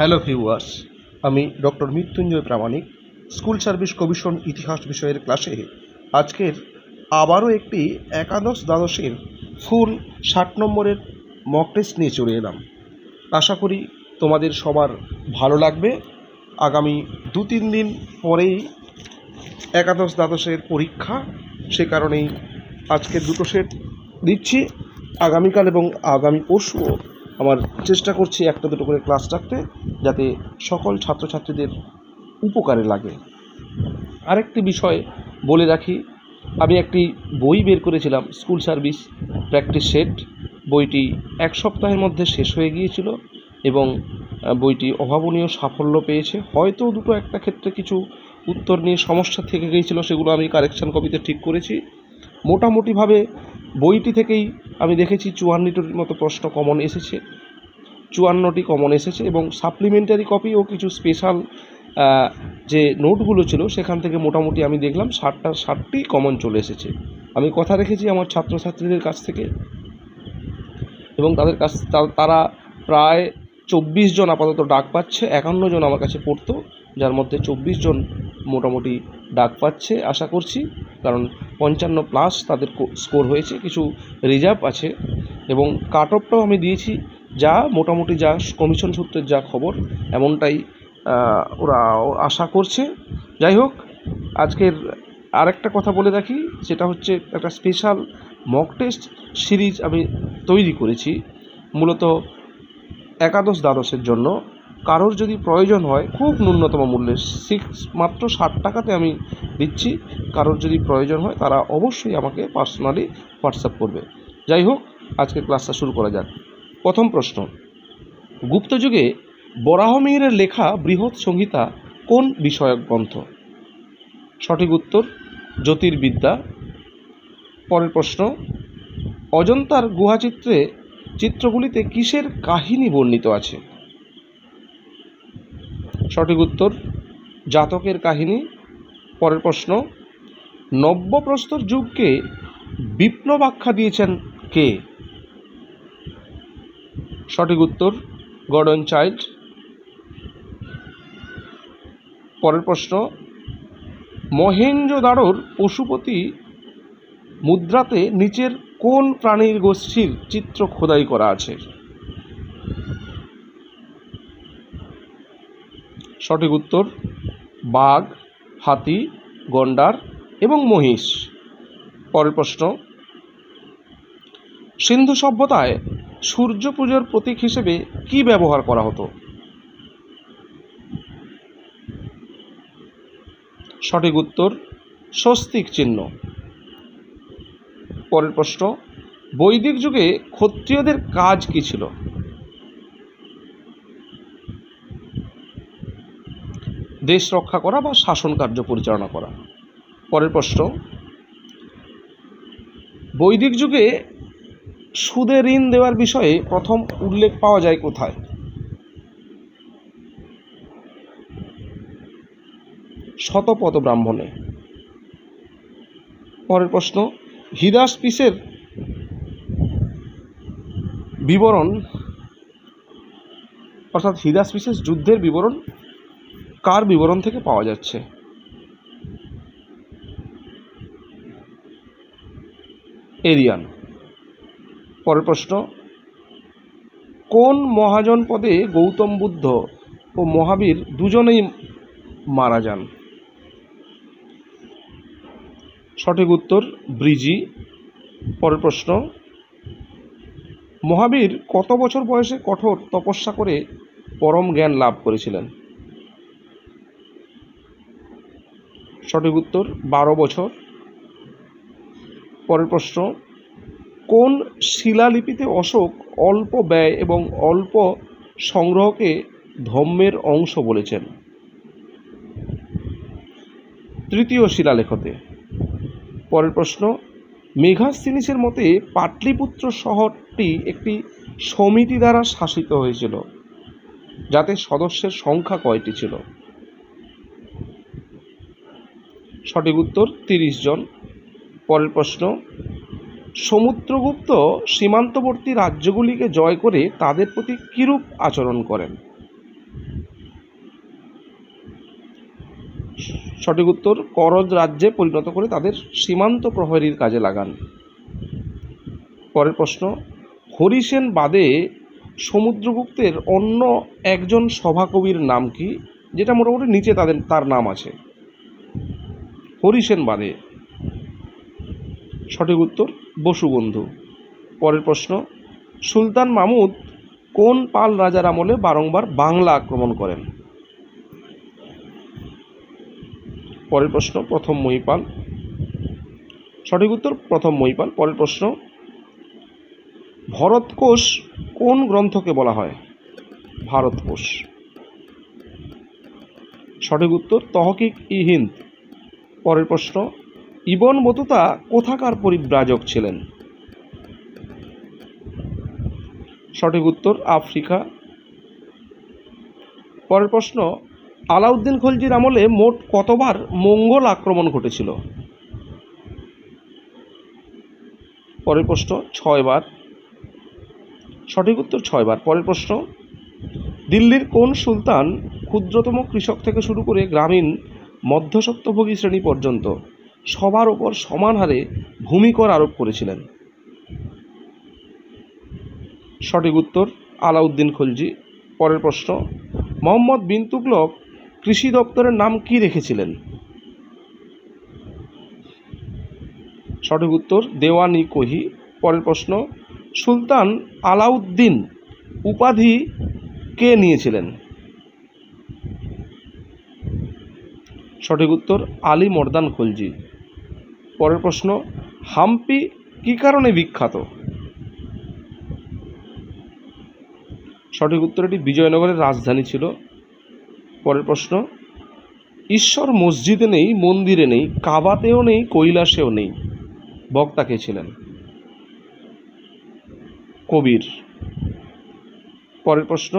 Hello viewers, আমি doctor Mrityunjay প্রামাণিক school service commission ইতিহাস বিষয়ের ক্লাসে আজকের আবারও একটি একাদশ দ্বাদশের ফুল 60 নম্বরের মক টেস্ট নিয়ে চলে এলাম। আশা করি তোমাদের সবার ভালো লাগবে। আগামী 2-3 দিন পরেই একাদশ দ্বাদশের পরীক্ষা, সে কারণেই আজকের দুটো সেট দিচ্ছি। আগামীকাল এবং আগামী পরশুও আমার চেষ্টা করছি একটা দুটো করে ক্লাস রাখতে, যাতে সকল ছাত্রছাত্রীদের উপকারে লাগে। আরেকটি বিষয় বলে রাখি, আমি একটি বই বের করেছিলাম, স্কুল সার্ভিস প্র্যাকটিস সেট। বইটি 1 সপ্তাহের মধ্যে শেষ হয়ে গিয়েছিল এবং বইটি অভাবনীয় সাফল্য পেয়েছে। হয়তো দুটো একটা ক্ষেত্রে কিছু উত্তর নিয়ে সমস্যা থেকে গিয়েছিল, সেগুলো আমি কারেকশান কপিতে ঠিক করেছি। মোটামুটিভাবে বইটি থেকেই আমি দেখেছি 54টির মতো প্রশ্ন কমন এসেছে, 54টি কমন এসেছে এবং সাপ্লিমেন্টারি কপি ও কিছু স্পেশাল যে নোটগুলো ছিল সেখান থেকে মোটামুটি আমি দেখলাম 60টি কমন চলে এসেছে। আমি কথা রেখেছি আমার ছাত্রছাত্রীদের কাছ থেকে এবং তারা প্রায় 24 জন আপাতত ডাক পাচ্ছে। 51 জন আমার কাছে পড়তো, যার মধ্যে 24 জন মোটামুটি ডাক পাচ্ছে আশা করছি, কারণ 55+ তাদের স্কোর হয়েছে, কিছু রিজার্ভ আছে এবং কাট অফটাও আমি দিয়েছি। যা মোটামুটি যা কমিশন সূত্রের যা খবর এমনটাই ওরা আশা করছে। যাই হোক, আজকের আরেকটা কথা বলে রাখি, সেটা হচ্ছে একটা স্পেশাল মক টেস্ট সিরিজ আমি তৈরি করেছি মূলত একাদশ দ্বাদশের জন্য। কারোর যদি প্রয়োজন হয়, খুব ন্যূনতম মূল্যে মাত্র 60 টাকাতে আমি দিচ্ছি। কারোর যদি প্রয়োজন হয় তারা অবশ্যই আমাকে পার্সোনালি হোয়াটসঅ্যাপ করবে। যাই হোক, আজকের ক্লাসটা শুরু করা যাক। প্রথম প্রশ্ন, গুপ্তযুগে বরাহমিহিরের লেখা বৃহৎ সংহিতা কোন বিষয়ক গ্রন্থ? সঠিক উত্তর জ্যোতির্বিদ্যা। পরের প্রশ্ন, অজন্তার চিত্রগুলিতে কিসের কাহিনী বর্ণিত আছে? সঠিক উত্তর জাতকের কাহিনী। পরের প্রশ্ন, নব্যপ্রস্তর যুগকে বিপ্লব আখ্যা দিয়েছেন কে? সঠিক উত্তর গর্ডন চাইল্ড। পরের প্রশ্ন, মহেঞ্জোদারোর পশুপতি মুদ্রাতে নিচের কোন প্রাণীর গোষ্ঠীর চিত্র খোদাই করা আছে? সঠিক উত্তর বাঘ, হাতি, গন্ডার এবং মহিষ। পরের প্রশ্ন, সিন্ধু সভ্যতায় সূর্য পুজোর প্রতীক হিসেবে কি ব্যবহার করা হতো? সঠিক উত্তর স্বস্তিক চিহ্ন। পরের প্রশ্ন, বৈদিক যুগে ক্ষত্রিয়দের কাজ কি ছিল? দেশ রক্ষা করা বা শাসন কার্য পরিচালনা করা। পরের প্রশ্ন, বৈদিক যুগে সুদে ঋণ দেওয়ার বিষয়ে প্রথম উল্লেখ পাওয়া যায় কোথায়? শতপথ ব্রাহ্মণে। পরের প্রশ্ন, হিদাসপিসের বিবরণ অর্থাৎ হিদাসপিসের যুদ্ধের বিবরণ কার বিবরণ থেকে পাওয়া যাচ্ছে? এরিয়ান। পরের প্রশ্ন, কোন মহাজন পদে গৌতম বুদ্ধ ও মহাবীর দুজনেই মারা যান? সঠিক উত্তর ব্রিজি। পরের প্রশ্ন, মহাবীর কত বছর বয়সে কঠোর তপস্যা করে পরম জ্ঞান লাভ করেছিলেন? সঠিক উত্তর 12 বছর। পরের প্রশ্ন, কোন শিলালিপিতে অশোক অল্প ব্যয় এবং অল্প সংগ্রহকে ধম্মের অংশ বলেছেন? তৃতীয় শিলালেখতে। পরের প্রশ্ন, মেঘাস্থিনিসের মতে পাটলিপুত্র শহরটি একটি সমিতি দ্বারা শাসিত হয়েছিল, যাতে সদস্যের সংখ্যা কয়টি ছিল? সঠিক উত্তর 30 জন। পরের প্রশ্ন, সমুদ্রগুপ্ত সীমান্তবর্তী রাজ্যগুলিকে জয় করে তাদের প্রতি কিরূপ আচরণ করেন? সঠিক উত্তর, করজ রাজ্যে পরিণত করে তাদের সীমান্ত প্রহরীর কাজে লাগান। পরের প্রশ্ন, হরিসেন বাদে সমুদ্রগুপ্তের অন্য একজন সভাকবির নাম কি, যেটা মোটামুটি নিচে তার নাম আছে। হরিসেন বাদে। সঠিক উত্তর, বসুবন্ধু। পরের প্রশ্ন, সুলতান মাহমুদ কোন পাল রাজার আমলে বারংবার বাংলা আক্রমণ করেন? পরের প্রশ্ন, প্রথম মহিপাল। সঠিক উত্তর, প্রথম মহিপাল। পরের প্রশ্ন, ভরতকোষ কোন গ্রন্থকে বলা হয়? ভারতকোষ। সঠিক উত্তর, তহকিক ই হিন্দ। পরের প্রশ্ন, ইবন বতুতা কোথাকার পরিব্রাজক ছিলেন? সঠিক উত্তর, আফ্রিকা। পরের প্রশ্ন, আলাউদ্দিন খলজির আমলে মোট কতবার মঙ্গল আক্রমণ ঘটেছিল? পরের প্রশ্ন, 6 বার। সঠিক উত্তর, 6 বার। পরের প্রশ্ন, দিল্লির কোন সুলতান ক্ষুদ্রতম কৃষক থেকে শুরু করে গ্রামীণ মধ্যস্বত্বভোগী শ্রেণী পর্যন্ত সবার ওপর সমান হারে ভূমিকর আরোপ করেছিলেন? সঠিক উত্তর, আলাউদ্দিন খলজি। পরের প্রশ্ন, মোহাম্মদ বিন তুগলক কৃষি দপ্তরের নাম কি রেখেছিলেন? সঠিক উত্তর, দেওয়ানি কোহি। পরের প্রশ্ন, সুলতান আলাউদ্দিন উপাধি কে নিয়েছিলেন? সঠিক উত্তর, আলী মর্দান খলজি। পরের প্রশ্ন, হাম্পি কী কারণে বিখ্যাত? সঠিক উত্তর, এটি বিজয়নগরের রাজধানী ছিল। পরের প্রশ্ন, ঈশ্বর মসজিদে নেই, মন্দিরে নেই, কাবাতেও নেই, কৈলাসেও নেই, বক্তা কে ছিলেন? কবির। পরের প্রশ্ন,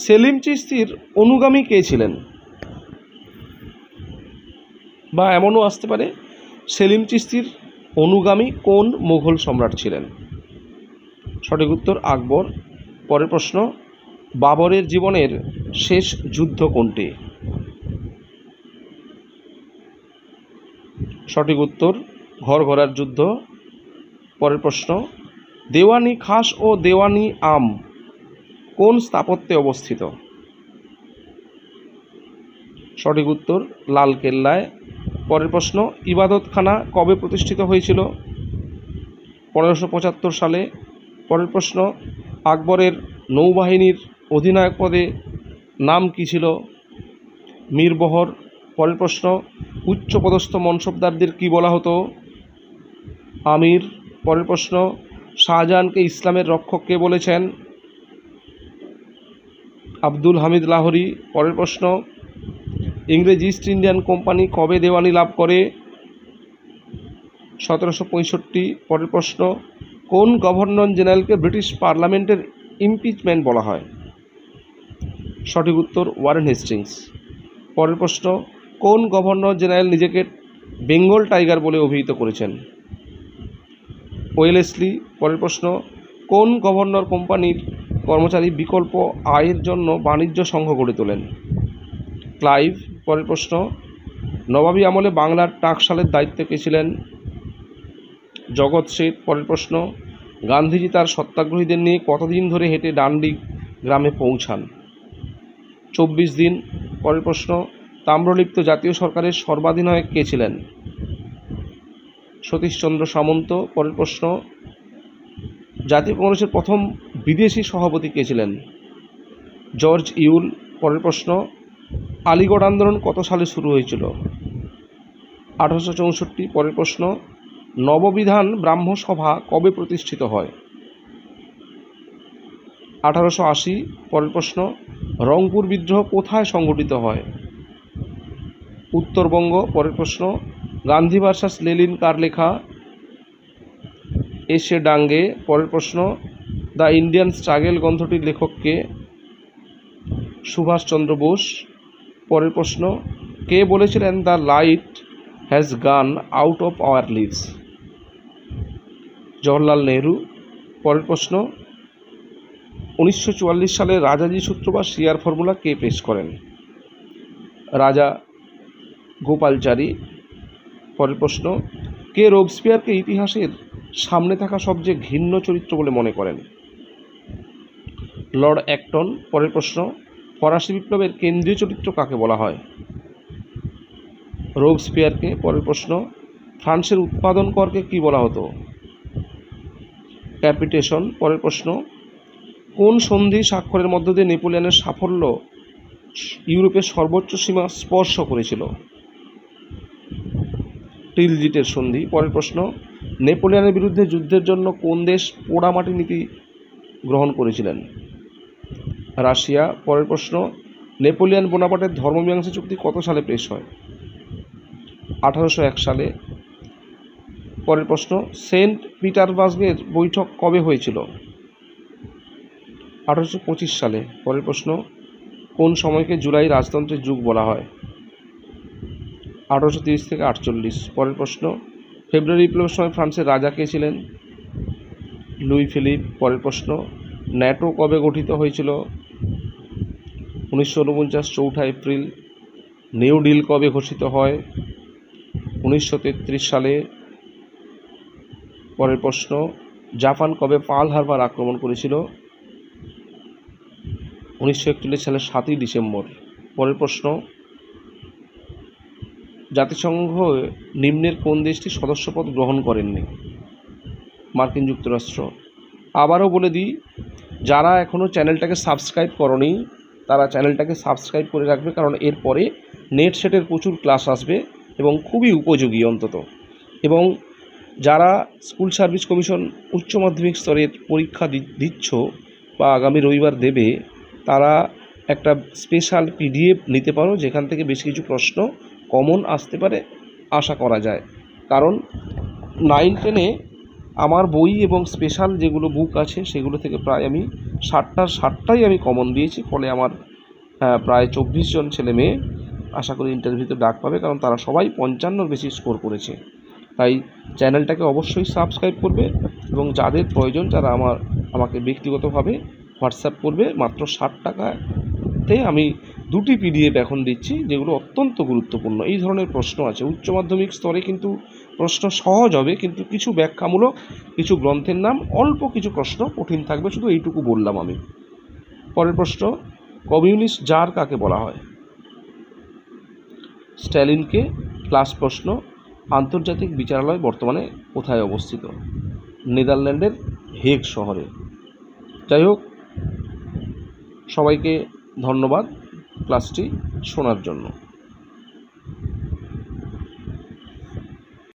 সেলিম চিশতির অনুগামী কে ছিলেন? বা এমনও আসতে পারে, সেলিম চিশতির অনুগামী কোন মুঘল সম্রাট ছিলেন? সঠিক উত্তর, আকবর। পরের প্রশ্ন, বাবরের জীবনের শেষ যুদ্ধ কোনটি? সঠিক উত্তর, ঘরঘরার যুদ্ধ। পরের প্রশ্ন, দেওয়ানি খাস ও দেওয়ানি আম কোন স্থাপত্যে অবস্থিত? সঠিক উত্তর, লালকেল্লায়। পরের প্রশ্ন, ইবাদতখানা কবে প্রতিষ্ঠিত হয়েছিল? 1575 সালে। পরের প্রশ্ন, আকবরের নৌবাহিনীর অধিনায়ক পদে নাম কী ছিল? মীরবহর। পরের প্রশ্ন, উচ্চপদস্থ মনসবদারদের কী বলা হতো? আমির। পরের প্রশ্ন, শাহজাহানকে ইসলামের রক্ষক কে বলেছেন? আব্দুল হামিদ লাহোরি। পরের প্রশ্ন, ইংরেজ ইস্ট ইন্ডিয়ান কোম্পানি কবে দেওয়ানি লাভ করে? 1765। পরের প্রশ্ন, কোন গভর্নর জেনারেলকে ব্রিটিশ পার্লামেন্টের ইমপিচমেন্ট বলা হয়? সঠিক উত্তর, ওয়ারেন হেস্টিংস। পরের প্রশ্ন, কোন গভর্নর জেনারেল নিজেকে বেঙ্গল টাইগার বলে অভিহিত করেছেন? ওয়েলেসলি। পরের প্রশ্ন, কোন গভর্নর কোম্পানির কর্মচারী বিকল্প আয়ের জন্য বাণিজ্য সংঘ গড়ে তোলেন? ক্লাইভ। পরের প্রশ্ন, নবাবী আমলে বাংলার টাকশালের দায়িত্বে কে ছিলেন? জগৎ শেঠ। পরের প্রশ্ন, গান্ধীজি তার সত্যাগ্রহীদের নিয়ে কতদিন ধরে হেঁটে ডান্ডি গ্রামে পৌঁছান? 24 দিন। পরের প্রশ্ন, তাম্রলিপ্ত জাতীয় সরকারের সর্বাধিনায়ক কে ছিলেন? সতীশচন্দ্র সামন্ত। পরের প্রশ্ন, জাতীয় কংগ্রেসের প্রথম বিদেশি সভাপতি কে ছিলেন? জর্জ ইউল। পরের প্রশ্ন, আলিগড় আন্দোলন কত সালে শুরু হয়েছিল? 1864। পরের প্রশ্ন, নববিধান ব্রাহ্মসভা কবে প্রতিষ্ঠিত হয়? 1880। পরের প্রশ্ন, রংপুর বিদ্রোহ কোথায় সংঘটিত হয়? উত্তরবঙ্গ। পরের প্রশ্ন, গান্ধী ভার্সাস লেনিন কার লেখা? এসে ডাঙ্গে। পরের প্রশ্ন, দ্য ইন্ডিয়ান স্ট্রাগল গ্রন্থটির লেখক কে? সুভাষচন্দ্র বোস। পরের প্রশ্ন, কে বলেছিলেন the light has gone out of our lives? Jawaharlal Nehru. পরের প্রশ্ন, 1944 সালে রাজাজি সূত্র বা শিয়ার ফর্মুলা কে পেশ করেন? রাজা গোপালচারী। পরের প্রশ্ন, কে রোবসপিয়ারকে ইতিহাসের সামনে থাকা সবচেয়ে ঘৃণ্য চরিত্র বলে মনে করেন? Lord Acton. পরের প্রশ্ন, ফরাসি বিপ্লবের কেন্দ্রীয় চরিত্র কাকে বলা হয়? রোবসপিয়ারকে। পরের প্রশ্ন, ফ্রান্সের উৎপাদন করকে কী বলা হতো? ক্যাপিটেশন। পরের প্রশ্ন, কোন সন্ধি স্বাক্ষরের মধ্য দিয়ে নেপোলিয়নের সাফল্য ইউরোপের সর্বোচ্চ সীমা স্পর্শ করেছিল? টিলজিটের সন্ধি। পরের প্রশ্ন, নেপোলিয়নের বিরুদ্ধে যুদ্ধের জন্য কোন দেশ পোড়ামাটি নীতি গ্রহণ করেছিলেন? রাশিয়া। পরের প্রশ্ন, নেপোলিয়ন বোনাপার্টের ধর্মমীমাংসা চুক্তি কত সালে পেশ হয়? 1801 সালে। পরের প্রশ্ন, সেন্ট পিটারবার্গের বৈঠক কবে হয়েছিল? 1825 সালে। পরের প্রশ্ন, কোন সময়কে জুলাই রাজতন্ত্রের যুগ বলা হয়? 1830 থেকে 48। পরের প্রশ্ন, ফেব্রুয়ারি বিপ্লবের সময় ফ্রান্সের রাজা কে ছিলেন? Luis Philip. পরের প্রশ্ন, ন্যাটো কবে গঠিত হয়েছিল? 1949 চৌঠা এপ্রিল। নিউ ডিল কবে ঘোষিত হয়? 1933 সালে। পরের প্রশ্ন, জাপান কবে পার্ল হারবার আক্রমণ করেছিল? 1941 সালের 7ই ডিসেম্বর। পরের প্রশ্ন, জাতিসংঘ নিম্নের কোন দেশটি সদস্যপদ গ্রহণ করেননি? মার্কিন যুক্তরাষ্ট্র। আবারও বলে দিই, যারা এখনও চ্যানেলটাকে সাবস্ক্রাইব করনি তারা চ্যানেলটাকে সাবস্ক্রাইব করে রাখবে, কারণ এরপরে নেট সেটের প্রচুর ক্লাস আসবে এবং খুবই উপযোগী অন্তত। এবং যারা স্কুল সার্ভিস কমিশন উচ্চ মাধ্যমিক স্তরের পরীক্ষা দিচ্ছ বা আগামী রবিবার দেবে, তারা একটা স্পেশাল পিডিএফ নিতে পারো, যেখান থেকে বেশ কিছু প্রশ্ন কমন আসতে পারে আশা করা যায়। কারণ 9-10-এ আমার বই এবং স্পেশাল যেগুলো বুক আছে সেগুলো থেকে প্রায় আমি 60টাই আমি কমন দিয়েছি। ফলে আমার প্রায় 24 জন ছেলে মেয়ে আশা করি ইন্টারভিউতে ডাক পাবে, কারণ তারা সবাই 55-র বেশি স্কোর করেছে। তাই চ্যানেলটাকে অবশ্যই সাবস্ক্রাইব করবে এবং যাদের প্রয়োজন যারা আমাকে ব্যক্তিগতভাবে হোয়াটসঅ্যাপ করবে। মাত্র 60 টাকাতে আমি 2টি পিডিএফ এখন দিচ্ছি, যেগুলো অত্যন্ত গুরুত্বপূর্ণ। এই ধরনের প্রশ্ন আছে উচ্চ মাধ্যমিক স্তরে, কিন্তু প্রশ্ন সহজ হবে, কিন্তু কিছু ব্যাখ্যামূলক কিছু গ্রন্থের নাম, অল্প কিছু প্রশ্ন কঠিন থাকবে, শুধু এইটুকু বললাম আমি। পরের প্রশ্ন, কমিউনিস্ট জার কাকে বলা হয়? স্ট্যালিনকে। লাস্ট প্রশ্ন, আন্তর্জাতিক বিচারালয় বর্তমানে কোথায় অবস্থিত? নেদারল্যান্ডের হেগ শহরে। যাই হোক, সবাইকে ধন্যবাদ ক্লাসটি শোনার জন্য।